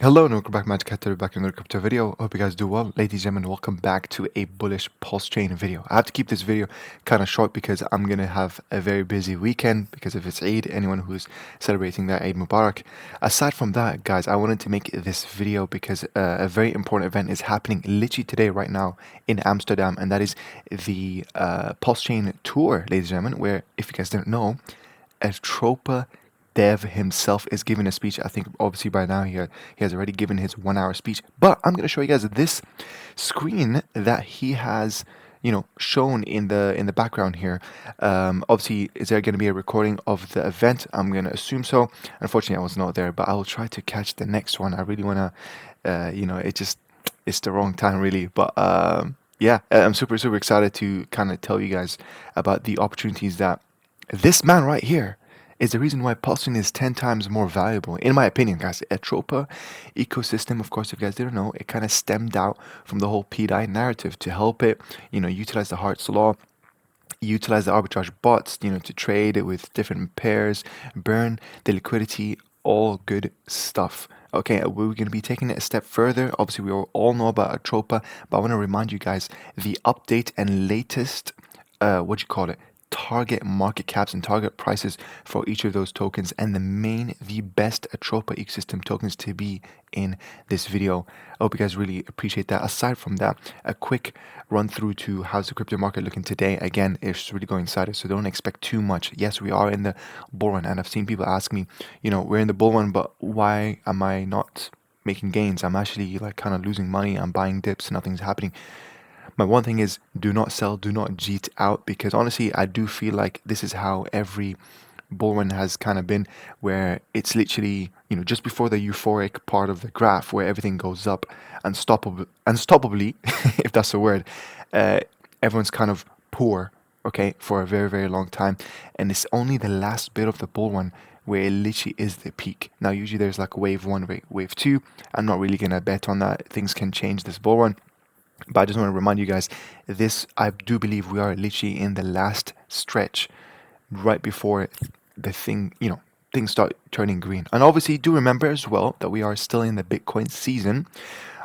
Hello and welcome back, Magic Hatter, back in another crypto video. Hope you guys do well. Ladies and gentlemen, welcome back to a bullish Pulsechain video. I have to keep this video kind of short because I'm going to have a very busy weekend because of it's Eid, anyone who's celebrating their Eid Mubarak. Aside from that, guys, I wanted to make this video because a very important event is happening literally today, right now, in Amsterdam, and that is the Pulsechain Tour, ladies and gentlemen, where, if you guys don't know, Atropa Dev himself is giving a speech. I think obviously by now he has already given his 1 hour speech. But I'm going to show you guys this screen that he has, shown in the background here. Obviously, is there going to be a recording of the event? I'm going to assume so. Unfortunately, I was not there, but I will try to catch the next one. I really want to, it's the wrong time really, but. Yeah, I'm super excited to kind of tell you guys about the opportunities that this man right here is the reason why Pulsechain is 10 times more valuable, in my opinion, guys. Atropa Ecosystem, of course, if you guys didn't know, it kind of stemmed out from the whole PDAI narrative to help it, utilize the Hart's Law, utilize the arbitrage bots, to trade it with different pairs, burn the liquidity, all good stuff. Okay, we're going to be taking it a step further. Obviously, we all know about Atropa, but I want to remind you guys the update and latest, target market caps and target prices for each of those tokens, and the best Atropa ecosystem tokens to be in this video. I hope you guys really appreciate that. Aside from that, a quick run through to how's the crypto market looking today. Again, it's really going inside it, so don't expect too much. Yes, we are in the bull run, and I've seen people ask me, we're in the bull run, but why am I not making gains? I'm actually like kind of losing money. I'm buying dips, nothing's happening. My one thing is, do not sell, do not cheat out, because honestly, I do feel like this is how every bull run has kind of been, where it's literally, just before the euphoric part of the graph where everything goes up unstoppably, if that's a word, uh, everyone's kind of poor, okay, for a very long time. And it's only the last bit of the bull run where it literally is the peak. Now, usually there's like wave one, wave two. I'm not really going to bet on that. Things can change this bull run. But I just want to remind you guys, I do believe we are literally in the last stretch right before things start turning green. And obviously, do remember as well that we are still in the Bitcoin season.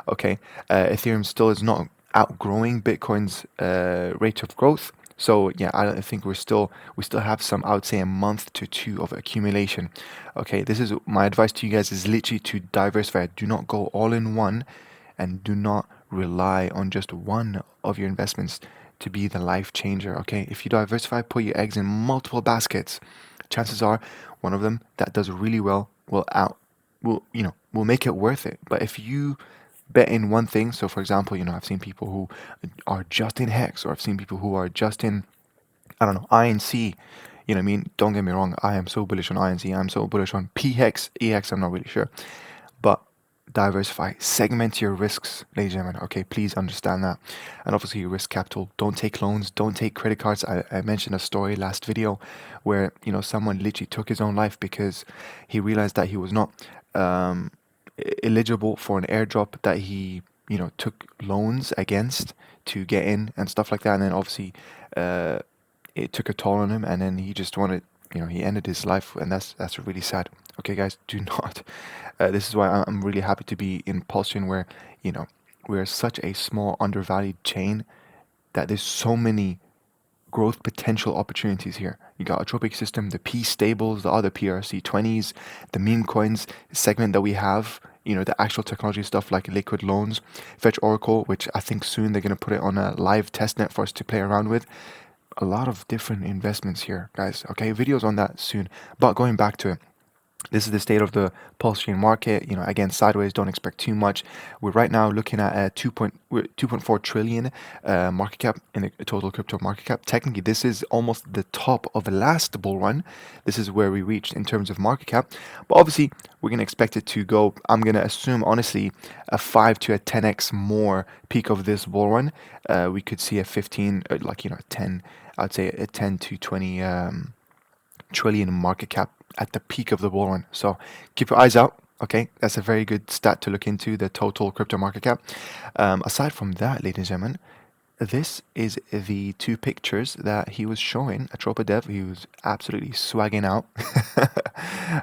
Okay, Ethereum still is not outgrowing Bitcoin's rate of growth. So yeah, I think we still have some, I would say, a month to two of accumulation. Okay, this is my advice to you guys, is literally to diversify. Do not go all in one, and do not rely on just one of your investments to be the life changer. Okay, if you diversify, put your eggs in multiple baskets, chances are one of them that does really well will make it worth it. But if you bet in one thing, so for example, I've seen people who are just in Hex, or I've seen people who are just in, I don't know, INC. You know what I mean? Don't get me wrong, I am so bullish on INC, I'm so bullish on PHEX, EX, I'm not really sure. But diversify, segment your risks, ladies and gentlemen. Okay, please understand that. And obviously, your risk capital. Don't take loans, don't take credit cards. I mentioned a story last video where someone literally took his own life because he realized that he was not eligible for an airdrop that he took loans against to get in and stuff like that. And then obviously, it took a toll on him, and then he just wanted, he ended his life, and that's really sad. Okay, guys, do not. This is why I'm really happy to be in Pulsechain, where we're such a small, undervalued chain that there's so many growth potential opportunities here. You got Atropa Ecosystem, the P stables, the other PRC20s, the meme coins segment that we have. The actual technology stuff like liquid loans, Fetch Oracle, which I think soon they're going to put it on a live testnet for us to play around with. A lot of different investments here, guys. Okay, videos on that soon. But going back to it, this is the state of the Pulsechain market. Again, sideways, don't expect too much. We're right now looking at a 2.4 trillion market cap in the total crypto market cap. Technically, this is almost the top of the last bull run. This is where we reached in terms of market cap. But obviously, we're going to expect it to go, I'm going to assume, honestly, a 5 to a 10x more peak of this bull run. We could see a 15, 10, I'd say a 10 to 20 trillion market cap at the peak of the bull run. So keep your eyes out. Okay, that's a very good stat to look into, the total crypto market cap. Aside from that, ladies and gentlemen, this is the two pictures that he was showing. Atropa Dev, he was absolutely swagging out.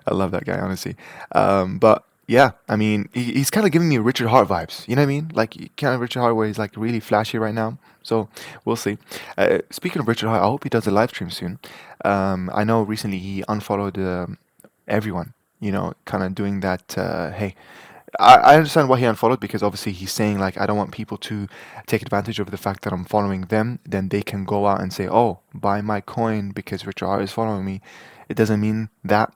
I love that guy, honestly. But Yeah, I mean, he's kind of giving me Richard Hart vibes. You know what I mean? Like kind of Richard Hart, where he's like really flashy right now. So we'll see. Speaking of Richard Hart, I hope he does a live stream soon. I know recently he unfollowed everyone. You know, kind of doing that. Hey, I understand why he unfollowed, because obviously he's saying like I don't want people to take advantage of the fact that I'm following them. Then they can go out and say, "Oh, buy my coin because Richard Hart is following me." It doesn't mean that,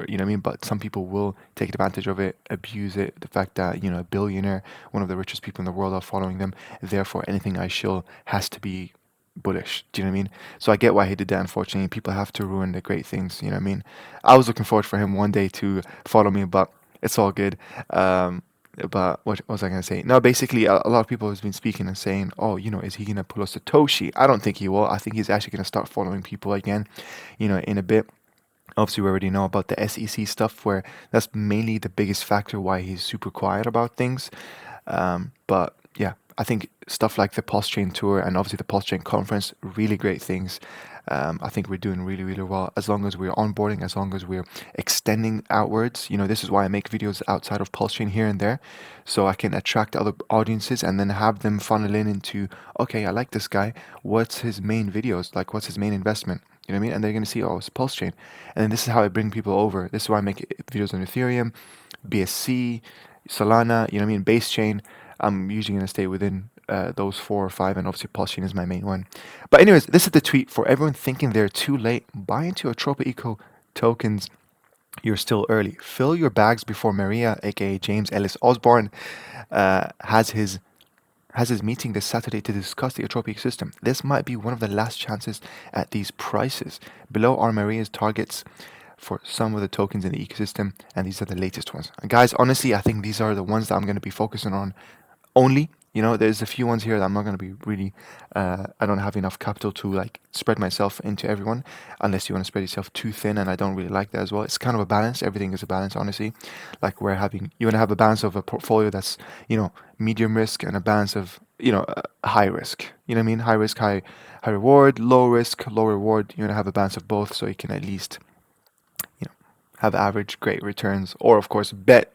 you know what I mean? But some people will take advantage of it, abuse it. The fact that, you know, a billionaire, one of the richest people in the world, are following them. Therefore, anything I shill has to be bullish. Do you know what I mean? So I get why he did that. Unfortunately, people have to ruin the great things. You know what I mean? I was looking forward for him one day to follow me, but it's all good. But what was I gonna say? No, basically, a lot of people have been speaking and saying, "Oh, you know, is he gonna pull a Satoshi?" I don't think he will. I think he's actually gonna start following people again, you know, in a bit. Obviously, we already know about the SEC stuff, where that's mainly the biggest factor why he's super quiet about things. But yeah, I think stuff like the Pulsechain tour and obviously the Pulsechain conference, really great things. I think we're doing really, really well as long as we're onboarding, as long as we're extending outwards. You know, this is why I make videos outside of Pulsechain here and there, so I can attract other audiences and then have them funnel in into, okay, I like this guy. What's his main videos? Like, what's his main investment? You know what I mean? And they're going to see, oh, it's Pulsechain. And then this is how I bring people over. This is why I make videos on Ethereum, BSC, Solana, you know what I mean? Base chain. I'm usually going to stay within those four or five, and obviously Pulsechain is my main one. But anyways, this is the tweet for everyone thinking they're too late. Buy into Atropa Eco tokens. You're still early. Fill your bags before Maria, aka James Ellis Osborne, has his meeting this Saturday to discuss the Atropa ecosystem. This might be one of the last chances at these prices. Below are Maria's targets for some of the tokens in the ecosystem, and these are the latest ones. And guys, honestly, I think these are the ones that I'm going to be focusing on only. You know, there's a few ones here that I'm not going to be really, I don't have enough capital to like spread myself into everyone, unless you want to spread yourself too thin, and I don't really like that as well. It's kind of a balance. Everything is a balance, honestly. Like you want to have a balance of a portfolio that's, you know, medium risk, and a balance of, you know, high risk. You know what I mean? High risk, high reward, low risk, low reward. You want to have a balance of both, so you can at least, you know, have average great returns, or of course bet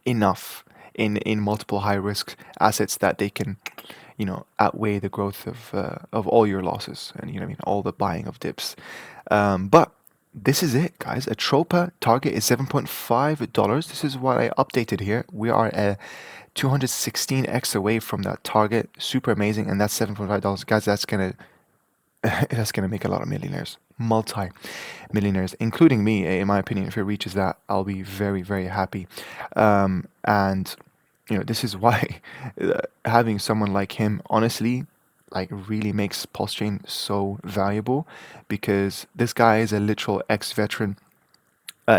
enough in multiple high risk assets that they can, you know, outweigh the growth of all your losses, and you know what I mean, all the buying of dips. But this is it, guys. Atropa target is $7.5. This is what I updated here. We are at 216x away from that target. Super amazing, and that's $7.5, guys. That's gonna make a lot of millionaires, multi-millionaires, including me. In my opinion, if it reaches that, I'll be very, very happy. And you know, this is why having someone like him, honestly, like really makes Pulsechain so valuable, because this guy is a literal ex-veteran.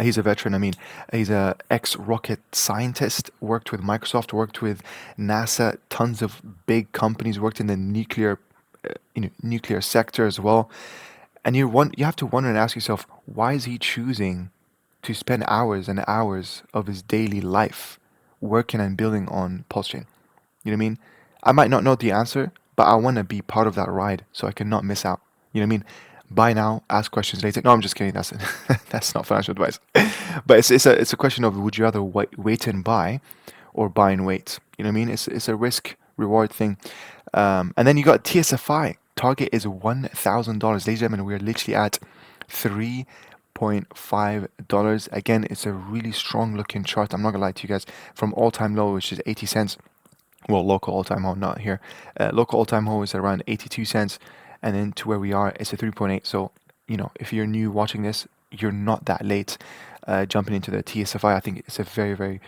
He's a veteran. I mean, he's a ex-rocket scientist. Worked with Microsoft. Worked with NASA. Tons of big companies. Worked in the nuclear sector as well. And you have to wonder and ask yourself, why is he choosing to spend hours and hours of his daily life working and building on Pulsechain? You know what I mean? I might not know the answer, but I want to be part of that ride so I can not miss out. You know what I mean? Buy now, ask questions later. No, I'm just kidding. That's not financial advice. But it's a question of, would you rather wait and buy, or buy and wait? You know what I mean? It's a risk reward thing. And then you got TSFI. Target is $1,000. Ladies and gentlemen, we're literally at $3.5. Again, it's a really strong looking chart. I'm not gonna lie to you guys. From all-time low, which is 80 cents. Well, local all-time low, not here. Local all-time low is around 82 cents. And then to where we are, it's a 3.8. So, you know, if you're new watching this, you're not that late jumping into the TSFI. I think it's a very, very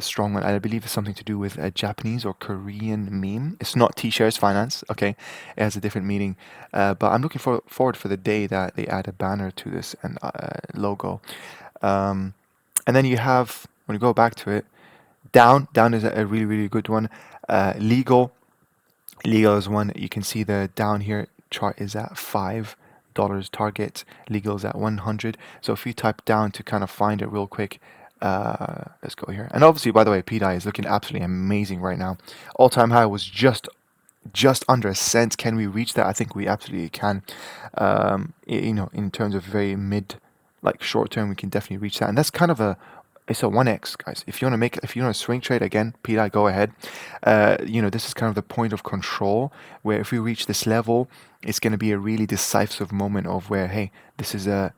strong one. I believe it's something to do with a Japanese or Korean meme. It's not T-shares finance, okay? It has a different meaning. But I'm looking forward for the day that they add a banner to this and logo. And then you have, when you go back to it, down is a really, really good one. Legal is one. You can see the down here chart is at $5 target. Legal is at 100. So if you type down to kind of find it real quick, let's go here. And obviously, by the way, PDAI is looking absolutely amazing right now. All-time high was just under a cent. Can we reach that? I think we absolutely can. You know, in terms of very mid, like short term, we can definitely reach that. And that's kind of it's a 1x, guys. If you want to if you want to swing trade again, PDAI, go ahead. This is kind of the point of control where if we reach this level, it's going to be a really decisive moment of where, hey, this is a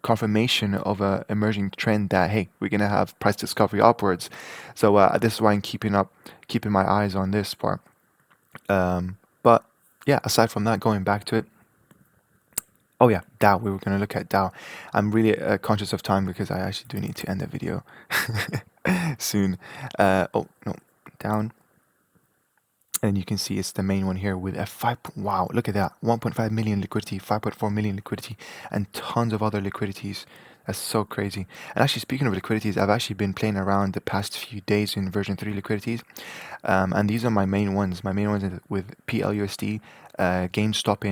confirmation of a emerging trend that, hey, we're going to have price discovery upwards. So this is why I'm keeping my eyes on this part. But yeah, aside from that, going back to it. Oh yeah, DAO. We were going to look at DAO. I'm really conscious of time because I actually do need to end the video soon. Oh no, down. And you can see it's the main one here with a wow, look at that, 1.5 million liquidity, 5.4 million liquidity, and tons of other liquidities. That's so crazy. And actually, speaking of liquidities, I've actually been playing around the past few days in version 3 liquidities. And these are my main ones. My main ones with PLUSD, GameStop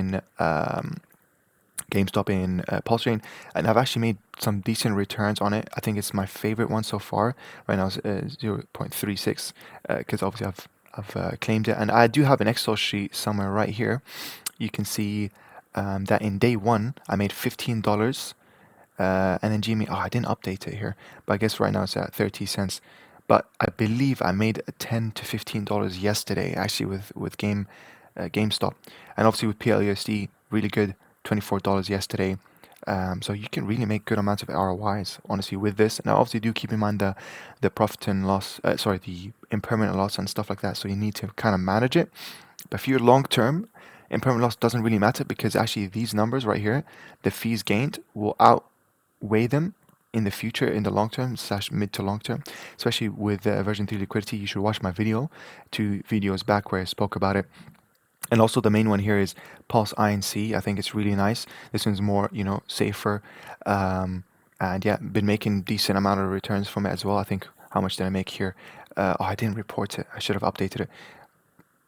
in Pulsechain, and I've actually made some decent returns on it. I think it's my favorite one so far. Right now it's 0.36 because obviously I've claimed it, and I do have an Excel sheet somewhere right here. You can see that in day one I made $15, and then Jimmy, I didn't update it here, but I guess right now it's at 30 cents. But I believe I made $10 to $15 yesterday actually with GameStop, and obviously with PLUSD, really good. $24 yesterday. So you can really make good amounts of ROIs, honestly, with this. And obviously do keep in mind the profit and loss, the impermanent loss and stuff like that. So you need to kind of manage it. But if you're long term, impermanent loss doesn't really matter because actually these numbers right here, the fees gained will outweigh them in the future, in the long term / mid to long term. Especially with version 3 liquidity, you should watch my video 2 videos back where I spoke about it. And also the main one here is Pulse INC. I think it's really nice. This one's more, safer. And yeah, been making decent amount of returns from it as well. I think, how much did I make here? I didn't report it. I should have updated it.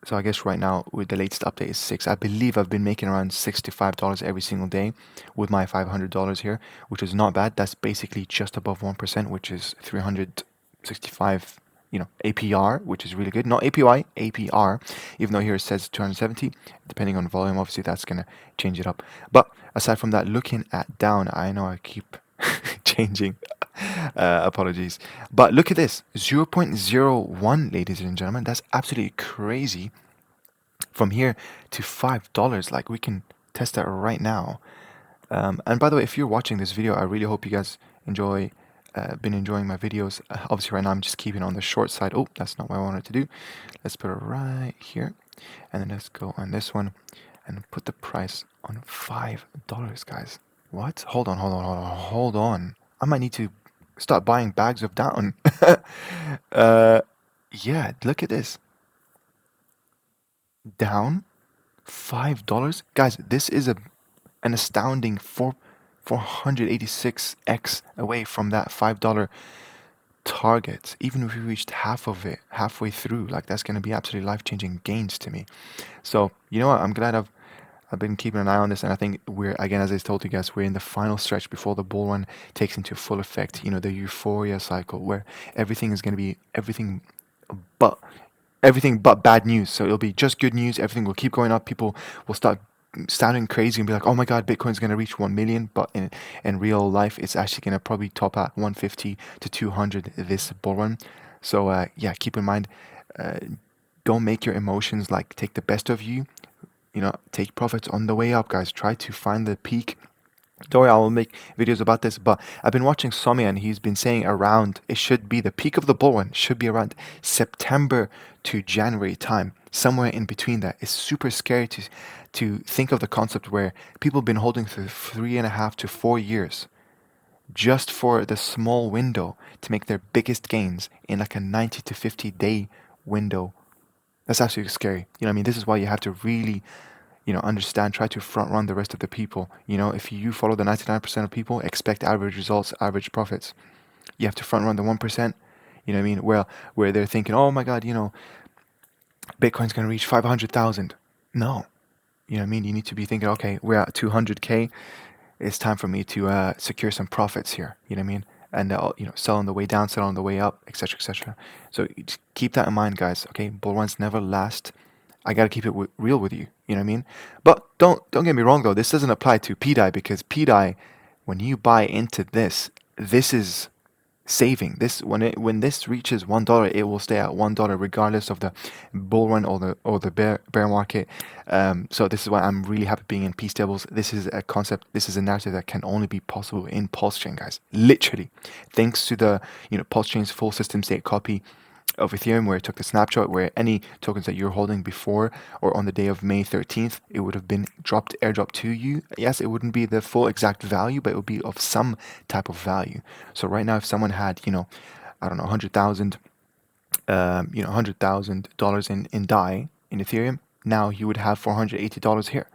So I guess right now with the latest update is 6. I believe I've been making around $65 every single day with my $500 here, which is not bad. That's basically just above 1%, which is 365 APR, which is really good. Not APY, APR, even though here it says 270, depending on volume, obviously that's going to change it up. But aside from that, looking at down, I know I keep changing, apologies. But look at this, 0.01, ladies and gentlemen, that's absolutely crazy. From here to $5, like we can test that right now. And by the way, if you're watching this video, I really hope you guys been enjoying my videos. Obviously right now I'm just keeping on the short side. Oh, that's not what I wanted to do. Let's put it right here, and then let's go on this one and put the price on $5, guys. What? Hold on. I might need to start buying bags of down. Yeah, look at this. Down $5, guys. This is an astounding 486x away from that $5 target. Even if we reached half of it halfway through, like that's going to be absolutely life-changing gains to me. So you know what, I'm glad I've been keeping an eye on this, and I think we're, again, as I told you guys, we're in the final stretch before the bull run takes into full effect. The euphoria cycle where everything is going to be everything but bad news. So it'll be just good news. Everything will keep going up. People will start sounding crazy and be like, oh my god, Bitcoin's going to reach 1 million, but in real life it's actually going to probably top at 150 to 200 this bull run. So yeah, keep in mind, don't make your emotions like take the best of you. Take profits on the way up, guys. Try to find the peak. Don't worry, I will make videos about this, but I've been watching Somi and he's been saying around, it should be the peak of the bull run should be around September to January time, somewhere in between that. It's super scary to think of the concept where people have been holding for 3.5 to 4 years just for the small window to make their biggest gains in like a 90 to 50 day window. That's absolutely scary. This is why you have to really understand, try to front run the rest of the people. If you follow the 99% of people, expect average results, average profits. You have to front run the 1%, where they're thinking, oh my god, Bitcoin's going to reach 500,000. No. You need to be thinking, okay, we're at 200K. It's time for me to secure some profits here. And sell on the way down, sell on the way up, etc., etc. So keep that in mind, guys. Okay, bull runs never last. I gotta keep it real with you. But don't get me wrong though. This doesn't apply to PDAI, because PDAI, when you buy into this is saving. This when this reaches $1, it will stay at $1 regardless of the bull run or the bear market. So this is why I'm really happy being in P stables. This is a concept. This is a narrative that can only be possible in Pulsechain, guys. Literally, thanks to the Pulsechain's full system state copy of Ethereum, where it took the snapshot, where any tokens that you're holding before or on the day of May 13th, it would have been airdropped to you. Yes, it wouldn't be the full exact value, but it would be of some type of value. So right now, if someone had, I don't know, $100,000 in DAI in Ethereum, now you would have $480 here.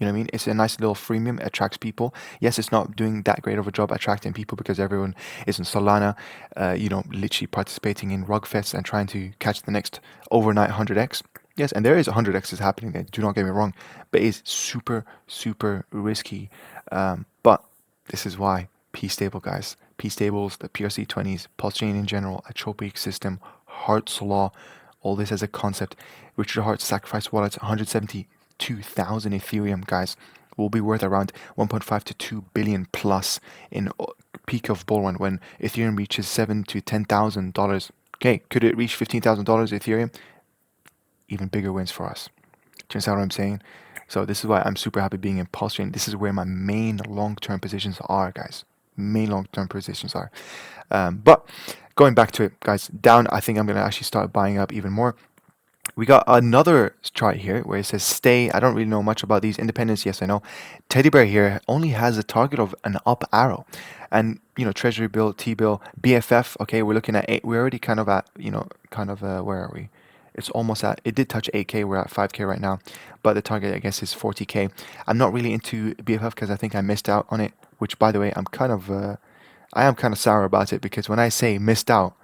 You know what I mean? It's a nice little freemium, attracts people. Yes, it's not doing that great of a job attracting people because everyone is in Solana, literally participating in rug fests and trying to catch the next overnight 100x. Yes, and there is 100x's happening there, do not get me wrong, but it's super, super risky. But this is why P stable, guys. P stables, the PRC20s, Pulsechain in general, Atropa Ecosystem, Hart's Law, all this as a concept. Richard Hart sacrificed wallets, 172,000 Ethereum, guys, will be worth around 1.5 to 2 billion plus in peak of bull run when Ethereum reaches $7,000 to $10,000. Okay, could it reach $15,000 Ethereum? Even bigger wins for us. Do you understand what I'm saying? So this is why I'm super happy being in Pulsechain. This is where my main long-term positions are, guys. Main long-term positions are. But going back to it, guys, down, I think I'm going to actually start buying up even more. We got another chart here where it says stay. I don't really know much about these independents. Yes, I know. Teddy Bear here only has a target of an up arrow. And, Treasury bill, T-bill, BFF. Okay, we're looking at 8. We're already kind of at, where are we? It's almost at, it did touch 8K. We're at 5K right now. But the target, I guess, is 40K. I'm not really into BFF because I think I missed out on it. Which, by the way, I am kind of sour about it because when I say missed out,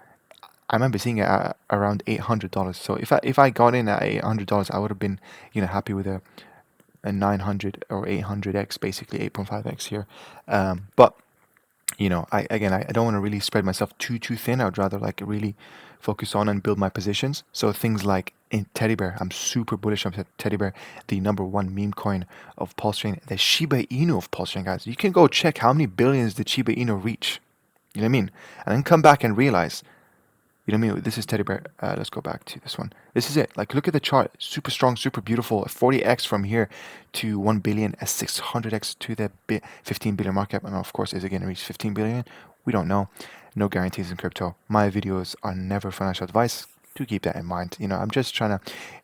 I remember seeing it at around $800. So if I got in at $800, I would have been happy with a 900 or 800x, basically 8.5x here. But I don't want to really spread myself too thin. I would rather really focus on and build my positions. So things like in Teddy Bear, I'm super bullish on Teddy Bear, the #1 meme coin of Pulsechain, the Shiba Inu of Pulsechain, guys. You can go check how many billions did Shiba Inu reach. You know what I mean? And then come back and realize, you know what I mean? This is Teddy Bear. Let's go back to this one. This is it. Look at the chart. Super strong, super beautiful. 40x from here to 1 billion, a 600x to the 15 billion market cap. And of course, is it going to reach 15 billion? We don't know. No guarantees in crypto. My videos are never financial advice. Do keep that in mind. I'm just trying to,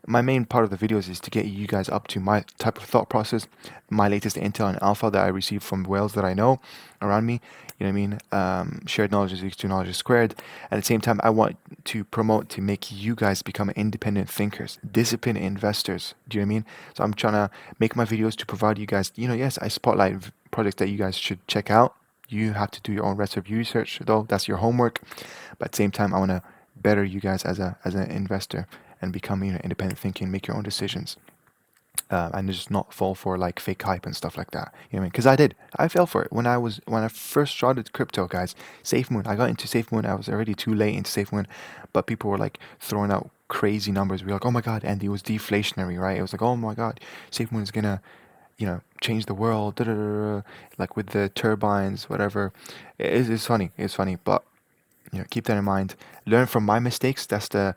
my main part of the videos is to get you guys up to my type of thought process, my latest intel and alpha that I receive from whales that I know around me. You know what I mean? Shared knowledge is equal to knowledge squared. At the same time, I want to promote to make you guys become independent thinkers, disciplined investors. Do you know what I mean? So I'm trying to make my videos to provide you guys, yes, I spotlight projects that you guys should check out. You have to do your own research, though. That's your homework. But at the same time, I want to better you guys as an investor and become independent thinking, make your own decisions, and just not fall for fake hype and stuff like that. You know what I mean? Because I fell for it when I first started crypto, guys. SafeMoon, I got into SafeMoon. I was already too late into SafeMoon, but people were throwing out crazy numbers. We were like, oh my god, and it was deflationary, right? It was like, oh my god, SafeMoon is gonna change the world, with the turbines, whatever. It's funny. It's funny, but keep that in mind. Learn from my mistakes. That's the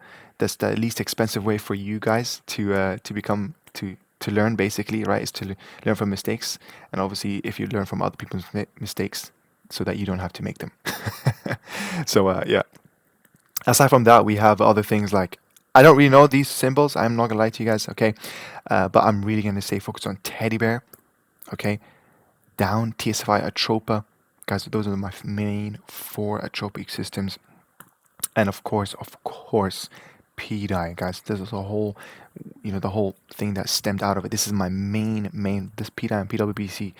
least expensive way for you guys to become to learn, basically, right? Is to learn from mistakes, and obviously, if you learn from other people's mistakes, so that you don't have to make them. So yeah. Aside from that, we have other things I don't really know these symbols. I'm not gonna lie to you guys, okay? But I'm really gonna stay focused on Teddy Bear, okay? Down, TSFI, Atropa. Guys, those are my main 4 Atropa ecosystems. And of course, PDAI, guys. This is a whole, the whole thing that stemmed out of it. This is my main, this PDAI and PWBC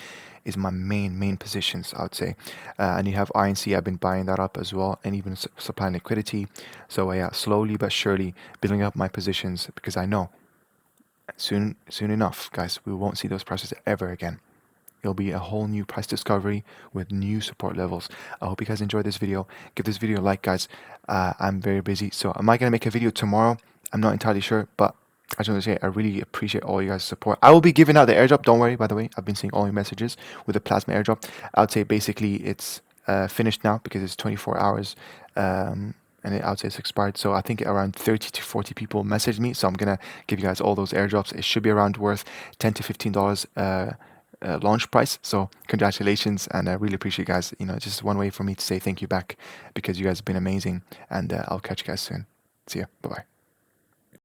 is my main positions, I would say. And you have INC, I've been buying that up as well, and even supplying liquidity. So yeah, slowly but surely building up my positions, because I know soon enough, guys, we won't see those prices ever again. It'll be a whole new price discovery with new support levels. I hope you guys enjoyed this video. Give this video a like, guys. I'm very busy, so am I going to make a video tomorrow? I'm not entirely sure, but I just want to say I really appreciate all you guys' support. I will be giving out the airdrop. Don't worry, by the way. I've been seeing all your messages with the plasma airdrop. I would say basically it's finished now because it's 24 hours. And I would say it's expired. So I think around 30 to 40 people messaged me. So I'm gonna give you guys all those airdrops. It should be around worth $10 to $15 launch price. So congratulations, and I really appreciate you guys. Just one way for me to say thank you back, because you guys have been amazing. And I'll catch you guys soon. See ya. Bye bye.